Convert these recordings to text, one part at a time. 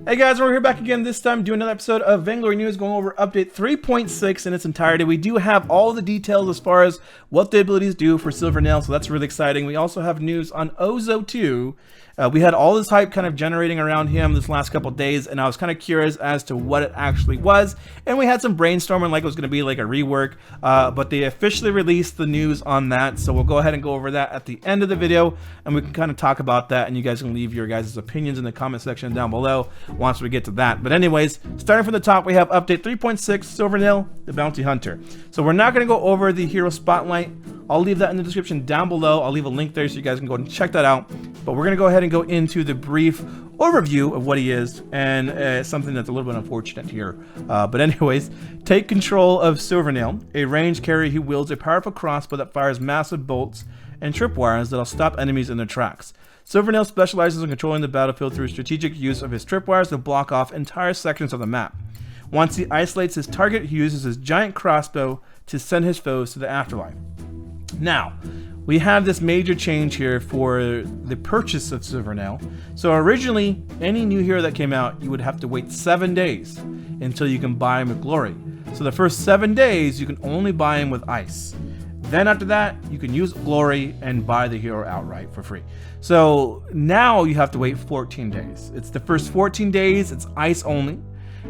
Hey guys, we're here back again, this time doing another episode of Vainglory News, going over update 3.6 in its entirety. We do have all the details as far as what the abilities do for Silvernail, so that's really exciting. We also have news on Ozo 2. We had all this hype kind of generating around him this last couple days, and I was kind of curious as to what it actually was. And we had some brainstorming like it was going to be like a rework, but they officially released the news on that. So we'll go ahead and go over that at the end of the video, and we can kind of talk about that, and you guys can leave your guys' opinions in the comment section down below once we get to that. But anyways, starting from the top, we have update 3.6, Silvernail, the Bounty Hunter. So we're not going to go over the hero spotlight. I'll leave that in the description down below. I'll leave a link there so you guys can go and check that out. But we're going to go ahead and go into the brief overview of what he is, and something that's a little bit unfortunate here. But anyways, take control of Silvernail, a range carrier who wields a powerful crossbow that fires massive bolts and tripwires that'll stop enemies in their tracks. Silvernail specializes in controlling the battlefield through strategic use of his tripwires to block off entire sections of the map. Once he isolates his target, he uses his giant crossbow to send his foes to the afterlife. Now, we have this major change here for the purchase of Silvernail. So originally, any new hero that came out, you would have to wait 7 days until you can buy him with Glory. So the first 7 days, you can only buy him with Ice. Then after that, you can use Glory and buy the hero outright for free. So now you have to wait 14 days. It's the first 14 days, it's Ice only.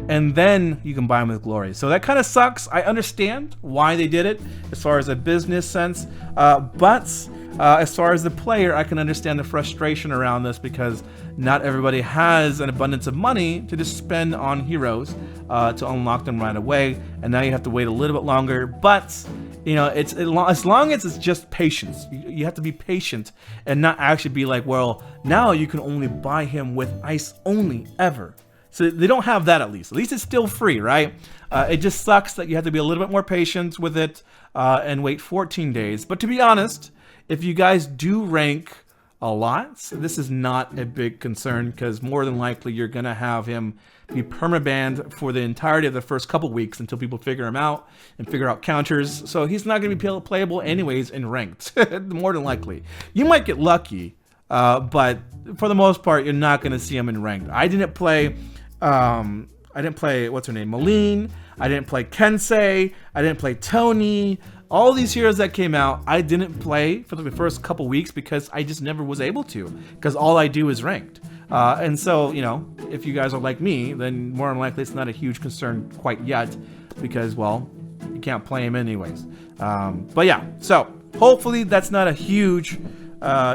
And then you can buy them with Glory. So that kind of sucks. I understand why they did it as far as a business sense, but as far as the player, I can understand the frustration around this, because not everybody has an abundance of money to just spend on heroes to unlock them right away, and now you have to wait a little bit longer. But you know, as long as it's just patience. You have to be patient and not actually be like, well, now you can only buy him with Ice only ever. So they don't have that at least. At least it's still free, right? It just sucks that you have to be a little bit more patient with it and wait 14 days. But to be honest, if you guys do rank a lot, this is not a big concern, because more than likely you're going to have him be permabanned for the entirety of the first couple weeks until people figure him out and figure out counters. So he's not going to be playable anyways in ranked, more than likely. You might get lucky, but for the most part, you're not going to see him in ranked. I didn't play... what's her name, Malene. I didn't play Kensei. I didn't play Tony. All these heroes that came out, I didn't play for the first couple weeks because I just never was able to, because all I do is ranked. And so, you know, if you guys are like me, then more than likely it's not a huge concern quite yet, because, well, you can't play him anyways. But yeah, so hopefully that's not a huge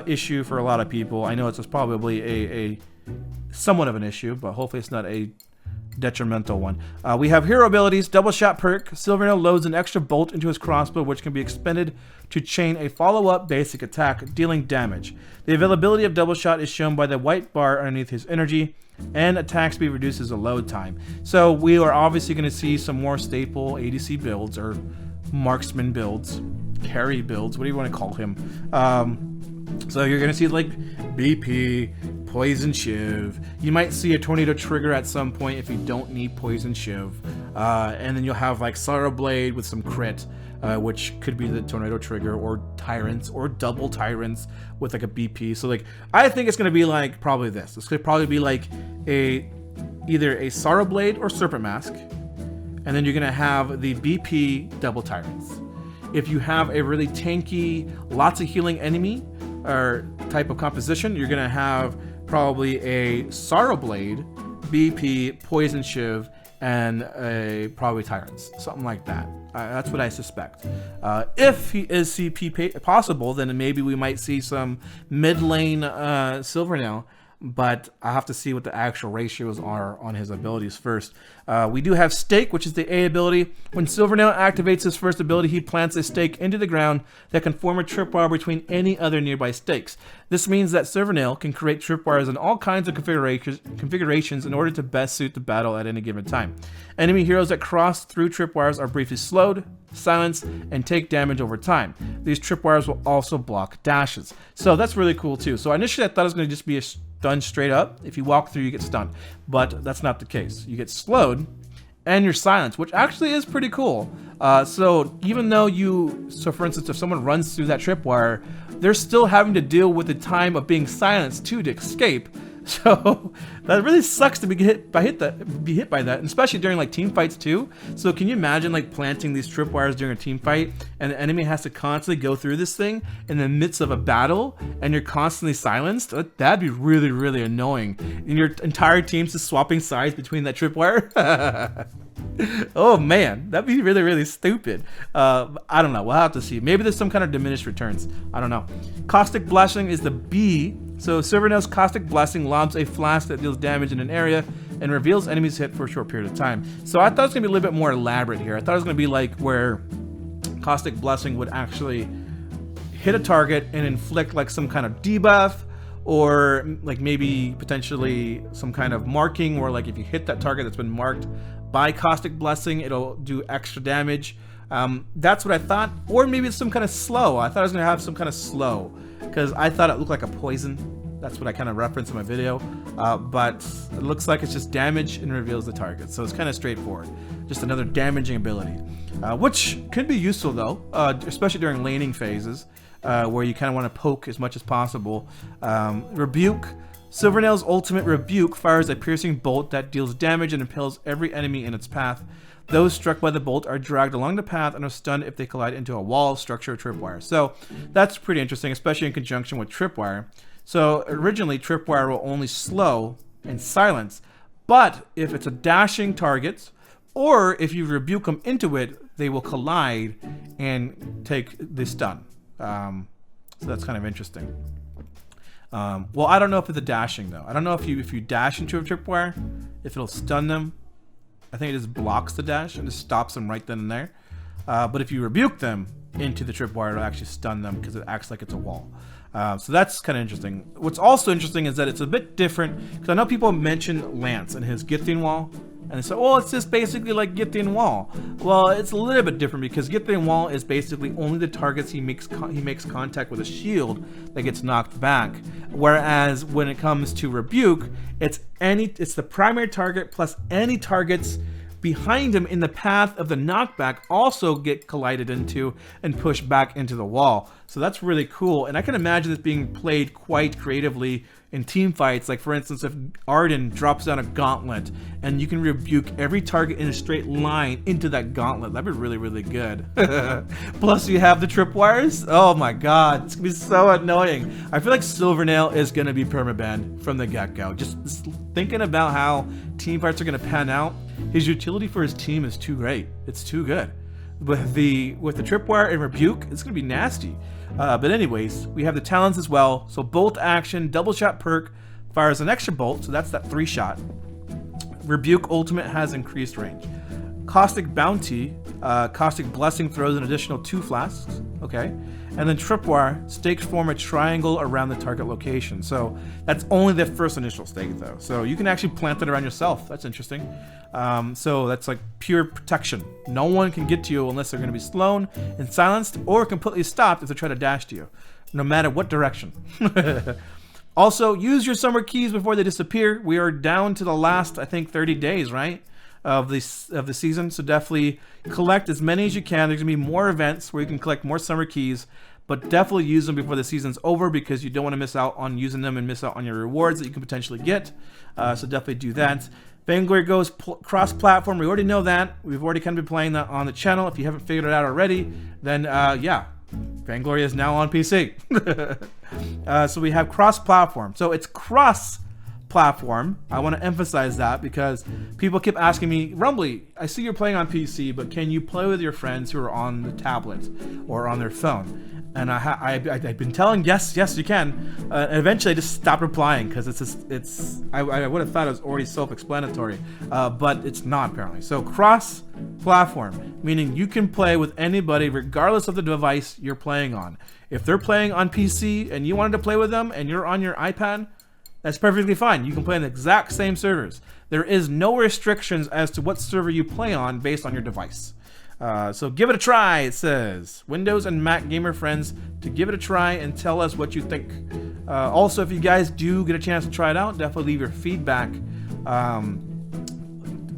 issue for a lot of people. I know it's probably a somewhat of an issue, but hopefully it's not a detrimental one. We have hero abilities. Double shot perk. Silvernail loads an extra bolt into his crossbow, which can be expended to chain a follow-up basic attack, dealing damage. The availability of double shot is shown by the white bar underneath his energy, and attack speed reduces the load time. So we are obviously going to see some more staple ADC builds, or marksman builds, carry builds, what do you want to call him? So you're going to see like BP, Poison Shiv. You might see a Tornado Trigger at some point if you don't need Poison Shiv. And then you'll have like Sorrow Blade with some crit, which could be the Tornado Trigger, or Tyrants, or double Tyrants with like a BP. So like, I think it's going to be like probably this. This could probably be like either a Sorrow Blade or Serpent Mask. And then you're going to have the BP double Tyrants. If you have a really tanky, lots of healing enemy, or type of composition, you're gonna have probably a Sorrow Blade, BP, Poison Shiv, and probably Tyrants, something like that. That's what I suspect. If he is CP possible, then maybe we might see some mid lane Silvernail, but I have to see what the actual ratios are on his abilities first. We do have Stake, which is the A ability. When Silvernail activates his first ability, he plants a stake into the ground that can form a tripwire between any other nearby stakes. This means that Silvernail can create tripwires in all kinds of configurations in order to best suit the battle at any given time. Enemy heroes that cross through tripwires are briefly slowed, silenced, and take damage over time. These tripwires will also block dashes. So that's really cool too. So initially I thought it was going to just be a stun straight up. If you walk through, you get stunned, but that's not the case. You get slowed and you're silenced, which actually is pretty cool. So even though so for instance, if someone runs through that tripwire, they're still having to deal with the time of being silenced too to escape. So that really sucks to be hit by that, and especially during like team fights too. So can you imagine like planting these tripwires during a team fight, and the enemy has to constantly go through this thing in the midst of a battle, and you're constantly silenced? That'd be really, really annoying. And your entire team's just swapping sides between that tripwire. Oh man, that'd be really, really stupid. I don't know. We'll have to see. Maybe there's some kind of diminished returns. I don't know. Caustic Blessing is the B. So Silvernail's Caustic Blessing lobs a flash that deals damage in an area and reveals enemies hit for a short period of time. So I thought it was going to be a little bit more elaborate here. I thought it was going to be like where Caustic Blessing would actually hit a target and inflict like some kind of debuff, or like maybe potentially some kind of marking where like if you hit that target that's been marked by Caustic Blessing, it'll do extra damage. That's what I thought. Or maybe it's some kind of slow. I thought I was going to have some kind of slow, because I thought it looked like a poison. That's what I kind of referenced in my video. But it looks like it's just damage and reveals the target. So it's kind of straightforward. Just another damaging ability. Which could be useful though, especially during laning phases, where you kind of want to poke as much as possible. Rebuke. Silvernail's ultimate Rebuke fires a piercing bolt that deals damage and impales every enemy in its path. Those struck by the bolt are dragged along the path and are stunned if they collide into a wall, structure, or tripwire. So that's pretty interesting, especially in conjunction with tripwire. So originally, tripwire will only slow and silence, but if it's a dashing target, or if you rebuke them into it, they will collide and take the stun. So that's kind of interesting. Well, I don't know if it's a dashing though. I don't know if you dash into a tripwire, if it'll stun them. I think it just blocks the dash and just stops them right then and there. But if you rebuke them into the tripwire, it'll actually stun them because it acts like it's a wall. So that's kind of interesting. What's also interesting is that it's a bit different, because I know people mention Lance and his gifting wall, and they say, oh, it's just basically like gifting wall. Well, it's a little bit different, because gifting wall is basically only the targets he makes contact with a shield that gets knocked back. Whereas when it comes to rebuke, it's the primary target plus any targets behind him in the path of the knockback also get collided into and pushed back into the wall. So that's really cool, and I can imagine this being played quite creatively in team fights. Like for instance, if Arden drops down a gauntlet and you can rebuke every target in a straight line into that gauntlet, that'd be really, really good. Plus you have the tripwires. Oh my god, it's gonna be so annoying. I feel like Silvernail is gonna be permabanned from the get-go. Just thinking about how team fights are gonna pan out, his utility for his team is too great. It's too good. With the tripwire and rebuke, it's gonna be nasty. But anyways, we have the talents as well. So bolt action, double shot perk fires an extra bolt, so that's that 3-shot. Rebuke ultimate has increased range. Caustic Bounty, Caustic Blessing throws an additional 2 flasks. Okay, and then tripwire, stakes form a triangle around the target location. So that's only the first initial stake though. So you can actually plant it around yourself. That's interesting. So that's like pure protection. No one can get to you unless they're going to be slowed and silenced, or completely stopped if they try to dash to you, no matter what direction. Also, use your summer keys before they disappear. We are down to the last, I think, 30 days, right, of the season. So definitely collect as many as you can. There's gonna be more events where you can collect more summer keys, but definitely use them before the season's over, because you don't want to miss out on using them and miss out on your rewards that you can potentially get. So definitely do that. Vainglory goes cross-platform. We already know that. We've already kind of been playing that on the channel. If you haven't figured it out already, then yeah, Vainglory is now on PC. So we have cross-platform. So it's cross-platform. I want to emphasize that, because people keep asking me, Rumbly, I see you're playing on PC, but can you play with your friends who are on the tablet or on their phone? And I've been telling, yes, you can. And eventually I just stopped replying, because I would have thought it was already self-explanatory, but it's not apparently. So cross-platform, meaning you can play with anybody regardless of the device you're playing on. If they're playing on PC and you wanted to play with them and you're on your iPad, that's perfectly fine. You can play on the exact same servers. There is no restrictions as to what server you play on based on your device. So give it a try, it says. Windows and Mac gamer friends, to give it a try and tell us what you think. Also, if you guys do get a chance to try it out, definitely leave your feedback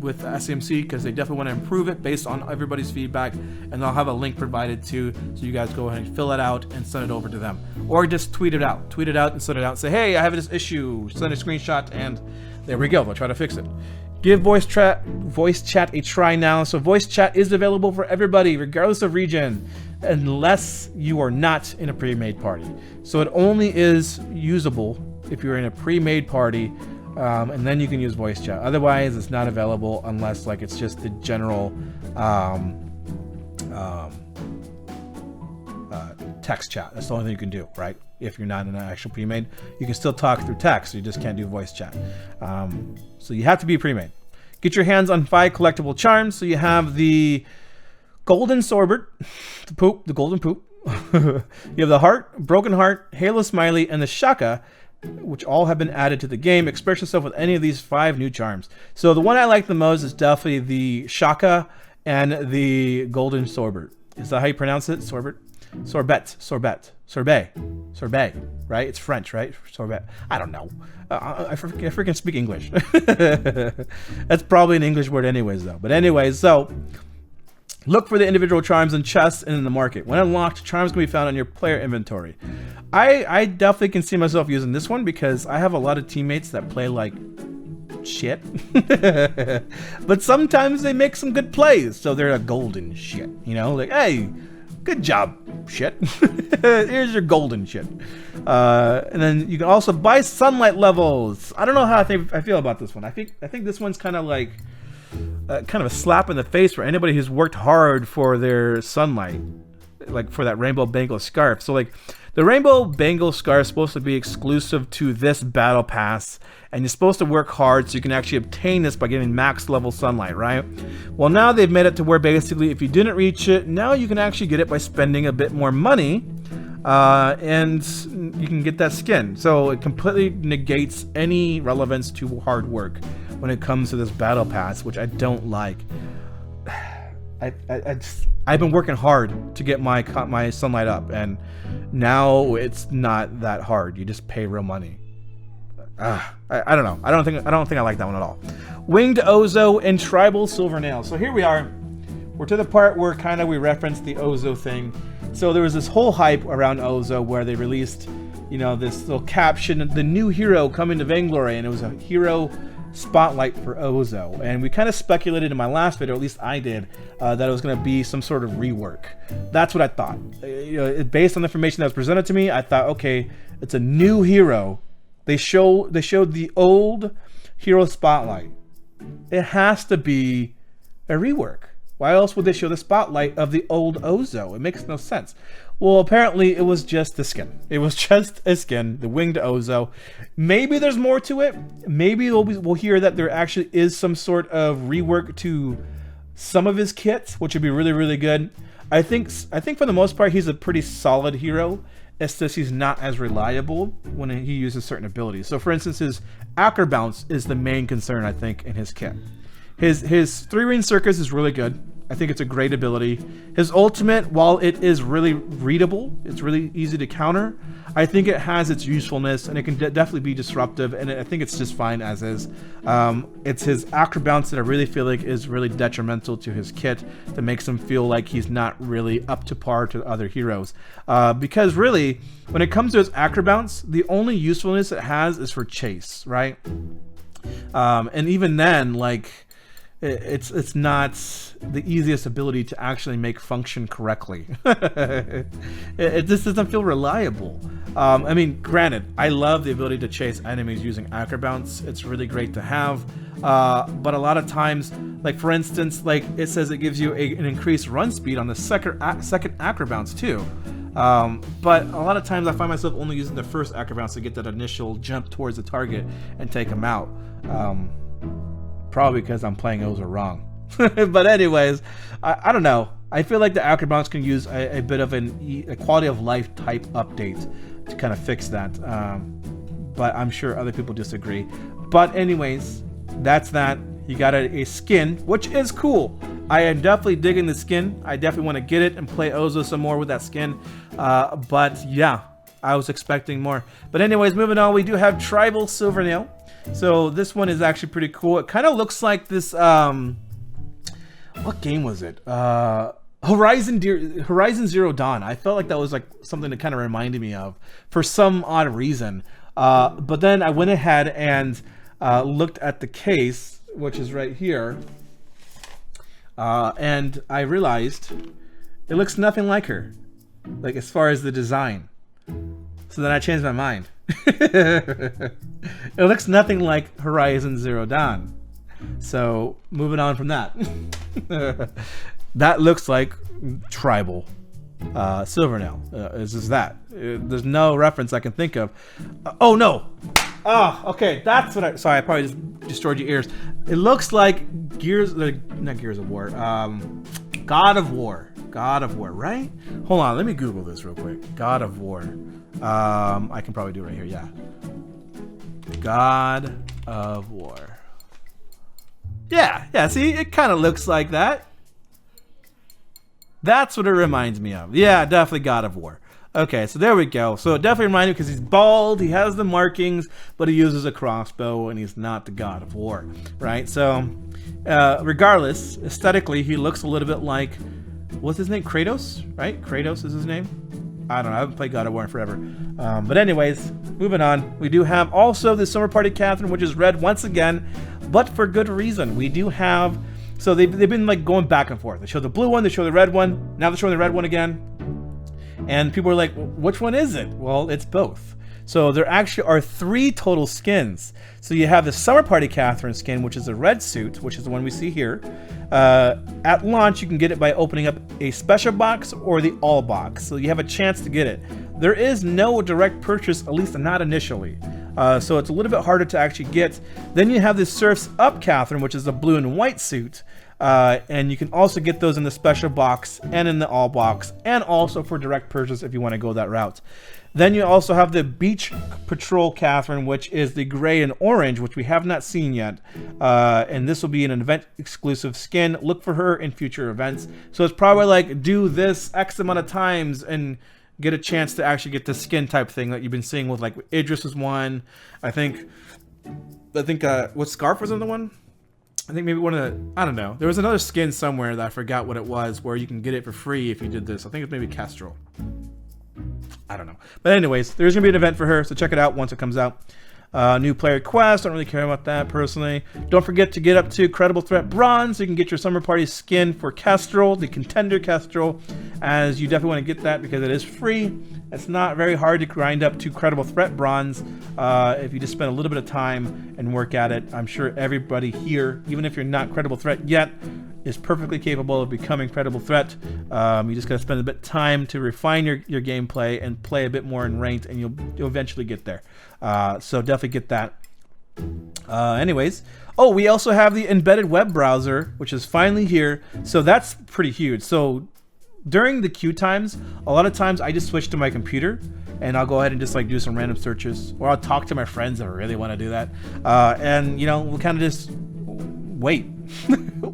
with SMC because they definitely want to improve it based on everybody's feedback, and I'll have a link provided too, so you guys go ahead and fill it out and send it over to them, or just tweet it out and send it out. Say, hey, I have this issue. Send a screenshot, and there we go. They'll try to fix it. Give voice chat a try now. So voice chat is available for everybody, regardless of region, unless you are not in a pre-made party. So it only is usable if you're in a pre-made party, and then you can use voice chat. Otherwise, it's not available unless like it's just the general text chat. That's the only thing you can do, right? If you're not in an actual pre-made, you can still talk through text. You just can't do voice chat. So you have to be pre-made. Get your hands on 5 collectible charms. So you have the golden sorbet, the golden poop. You have the heart, broken heart, halo smiley, and the shaka, which all have been added to the game. Express yourself with any of these 5 new charms. So the one I like the most is definitely the shaka and the golden sorbet. Is that how you pronounce it? Sorbet? Sorbet, right? It's French, right? Sorbet. I don't know. I freaking speak English. That's probably an English word anyways, though. But anyways, so look for the individual charms in chests and in the market. When unlocked, charms can be found on your player inventory. I definitely can see myself using this one because I have a lot of teammates that play like shit. But sometimes they make some good plays, so they're a golden shit. You know, like, hey, good job, shit. Here's your golden shit. And then you can also buy sunlight levels. I don't know how I feel about this one. I think this one's kind of like kind of a slap in the face for anybody who's worked hard for their sunlight, like for that rainbow bangle scarf. So like the rainbow bangle scarf is supposed to be exclusive to this battle pass, and you're supposed to work hard so you can actually obtain this by getting max level sunlight, right? Well, now they've made it to where basically if you didn't reach it, now you can actually get it by spending a bit more money, and you can get that skin. So it completely negates any relevance to hard work when it comes to this battle pass, which I don't like. I've been working hard to get my sunlight up, and now it's not that hard. You just pay real money. I don't know. I don't think I like that one at all. Winged Ozo and Tribal Silvernail. So here we are. We're to the part where kind of we referenced the Ozo thing. So there was this whole hype around Ozo where they released, you know, this little caption, the new hero coming to Vainglory, and it was a hero spotlight for Ozo, and we kind of speculated in my last video, at least I did, that it was going to be some sort of rework. That's what I thought. You know, based on the information that was presented to me, I thought, okay, it's a new hero. They showed the old hero spotlight. It has to be a rework. Why else would they show the spotlight of the old Ozo? It makes no sense. Well, apparently it was just the skin. It was just a skin, the winged Ozo. Maybe there's more to it. Maybe we'll hear that there actually is some sort of rework to some of his kits, which would be really, really good. I think for the most part, he's a pretty solid hero. It's just he's not as reliable when he uses certain abilities. So for instance, his Acro Bounce is the main concern, I think, in his kit. His 3-ring circus is really good. I think it's a great ability. His ultimate, while it is really readable, it's really easy to counter, I think it has its usefulness, and it can definitely be disruptive, and I think it's just fine as is. It's his Acro Bounce that I really feel like is really detrimental to his kit, that makes him feel like he's not really up to par to other heroes. Because really, when it comes to his Acro Bounce, the only usefulness it has is for chase, right? And even then, like, it's not the easiest ability to actually make function correctly. It just doesn't feel reliable. I mean, granted, I love the ability to chase enemies using Acro Bounce. It's really great to have. But a lot of times, like for instance, like it says it gives you an increased run speed on the second Acro Bounce too. But a lot of times I find myself only using the first Acro Bounce to get that initial jump towards the target and take him out. Probably because I'm playing Ozo wrong. But anyways, I don't know. I feel like the Acro Bounce can use a bit of a quality of life type update to kind of fix that. But I'm sure other people disagree. But anyways, that's that. You got a skin, which is cool. I am definitely digging the skin. I definitely want to get it and play Ozo some more with that skin. But yeah, I was expecting more. But anyways, moving on, we do have Tribal Silvernail. So this one is actually pretty cool. It kind of looks like this. What game was it? Horizon Zero Dawn. I felt like that was like something that kind of reminded me of for some odd reason. But then I went ahead and looked at the case, which is right here, and I realized it looks nothing like her, like as far as the design. So then I changed my mind. It looks nothing like Horizon Zero Dawn. So moving on from that. That looks like Tribal Silvernail. It's just that. There's no reference I can think of. Oh no! Oh, okay, that's what sorry, I probably just destroyed your ears. It looks like not Gears of War. God of War. God of War, right? Hold on, let me Google this real quick. God of War. I can probably do it right here, yeah. God of War. Yeah, see, it kind of looks like that. That's what it reminds me of. Yeah, definitely God of War. Okay, so there we go. So it definitely reminds me because he's bald, he has the markings, but he uses a crossbow and he's not the God of War, right? So regardless, aesthetically, he looks a little bit like, what's his name? Kratos, right? Kratos is his name? I don't know. I haven't played God of War in forever. But anyways, moving on. We do have also the Summer Party Catherine, which is red once again, but for good reason. We do have... So they've been like going back and forth. They show the blue one, they show the red one. Now they're showing the red one again. And people are like, which one is it? Well, it's both. So there actually are 3 total skins. So you have the Summer Party Catherine skin, which is a red suit, which is the one we see here. At launch, you can get it by opening up a special box or the all box. So you have a chance to get it. There is no direct purchase, at least not initially. So it's a little bit harder to actually get. Then you have the Surf's Up Catherine, which is a blue and white suit. And you can also get those in the special box and in the all box, and also for direct purchase if you want to go that route. Then you also have the Beach Patrol Catherine, which is the gray and orange, which we have not seen yet. And this will be an event exclusive skin. Look for her in future events. So it's probably like do this X amount of times and get a chance to actually get the skin type thing that you've been seeing with like Idris was one. I think what Scarf was another one? I think maybe one of the, I don't know. There was another skin somewhere that I forgot what it was where you can get it for free if you did this. I think it's maybe Kestrel. I don't know. But anyways, there's going to be an event for her, so check it out once it comes out. New player quest, don't really care about that personally. Don't forget to get up to Credible Threat Bronze so you can get your Summer Party skin for Kestrel, the Contender Kestrel, as you definitely want to get that because it is free. It's not very hard to grind up to Credible Threat Bronze if you just spend a little bit of time and work at it. I'm sure everybody here, even if you're not Credible Threat yet, is perfectly capable of becoming Credible Threat. You just got to spend a bit of time to refine your gameplay and play a bit more in ranked, and you'll eventually get there. So definitely get that. Anyways, oh, we also have the embedded web browser, which is finally here. So that's pretty huge. So during the queue times, a lot of times I just switch to my computer and I'll go ahead and just like do some random searches, or I'll talk to my friends that really want to do that. And you know, we'll kind of just wait.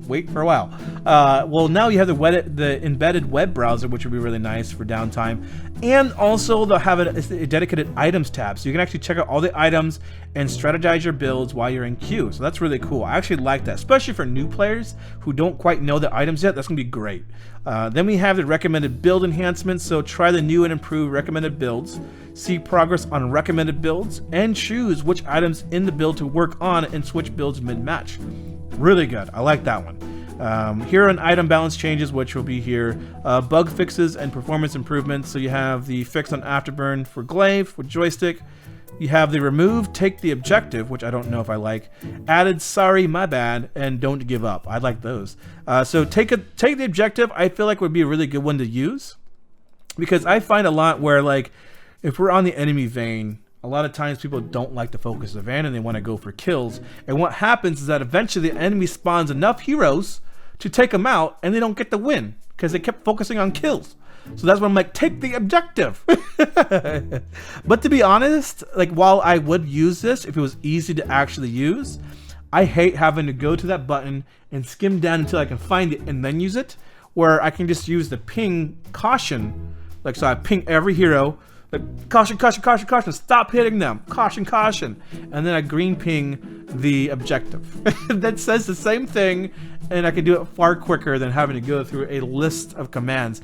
Wait for a while. Well, now you have the embedded web browser, which would be really nice for downtime. And also they'll have a dedicated items tab, so you can actually check out all the items and strategize your builds while you're in queue. So that's really cool. I actually like that, especially for new players who don't quite know the items yet. That's gonna be great. Then we have the recommended build enhancements, so try the new and improved recommended builds, see progress on recommended builds, and choose which items in the build to work on and switch builds mid-match. Really good. I like that one. Here are item balance changes, which will be here. Bug fixes and performance improvements. So you have the fix on afterburn for glaive with joystick. You have the remove, take the objective, which I don't know if I like. Added sorry, my bad, and don't give up. I like those. So take the objective, I feel like would be a really good one to use, because I find a lot where like if we're on the enemy vein, a lot of times people don't like to focus the van and they want to go for kills. And what happens is that eventually the enemy spawns enough heroes to take them out and they don't get the win because they kept focusing on kills. So that's when I'm like, take the objective. But to be honest, like while I would use this if it was easy to actually use, I hate having to go to that button and skim down until I can find it and then use it, where I can just use the ping caution. Like, so I ping every hero. Caution, caution, caution, caution, stop hitting them. Caution, caution. And then I green ping the objective. That says the same thing, and I can do it far quicker than having to go through a list of commands.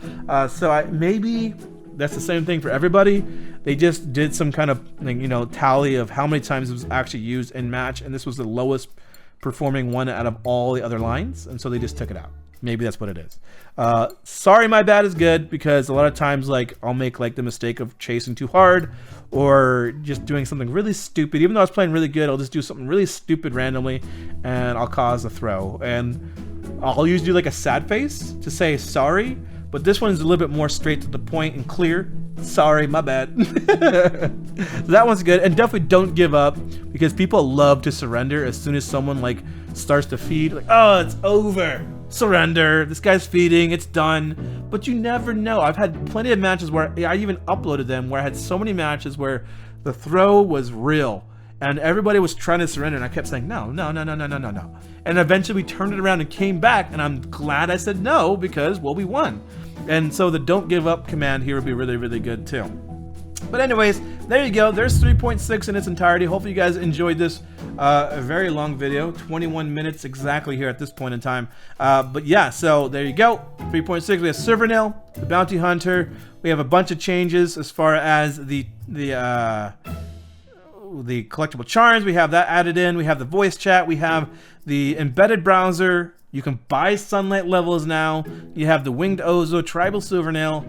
Maybe that's the same thing for everybody. They just did some kind of, you know, tally of how many times it was actually used in match, and this was the lowest performing one out of all the other lines, and so they just took it out. Maybe that's what it is. Sorry, my bad is good, because a lot of times, like, I'll make like the mistake of chasing too hard or just doing something really stupid. Even though I was playing really good, I'll just do something really stupid randomly and I'll cause a throw. And I'll usually do like a sad face to say sorry, but this one's a little bit more straight to the point and clear. Sorry, my bad. So that one's good. And definitely don't give up, because people love to surrender as soon as someone like starts to feed. Like, oh, it's over. Surrender. This guy's feeding. It's done. But you never know. I've had plenty of matches where I even uploaded them, where I had so many matches where the throw was real and everybody was trying to surrender, and I kept saying no, no, no, no, no, no, no, no. And eventually we turned it around and came back, and I'm glad I said no, because, well, we won. And so the don't give up command here would be really, really good too. But anyways, there you go. There's 3.6 in its entirety. Hopefully you guys enjoyed this a very long video, 21 minutes exactly here at this point in time. But yeah, so there you go. 3.6. We have Silvernail, the Bounty Hunter. We have a bunch of changes as far as the collectible charms. We have that added in. We have the voice chat. We have the embedded browser. You can buy sunlight levels now. You have the winged Ozo, tribal Silvernail,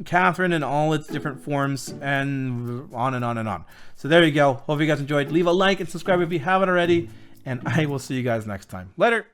Catherine in all its different forms, and on and on and on. So there you go. Hope you guys enjoyed. Leave a like and subscribe if you haven't already, and I will see you guys next time. Later.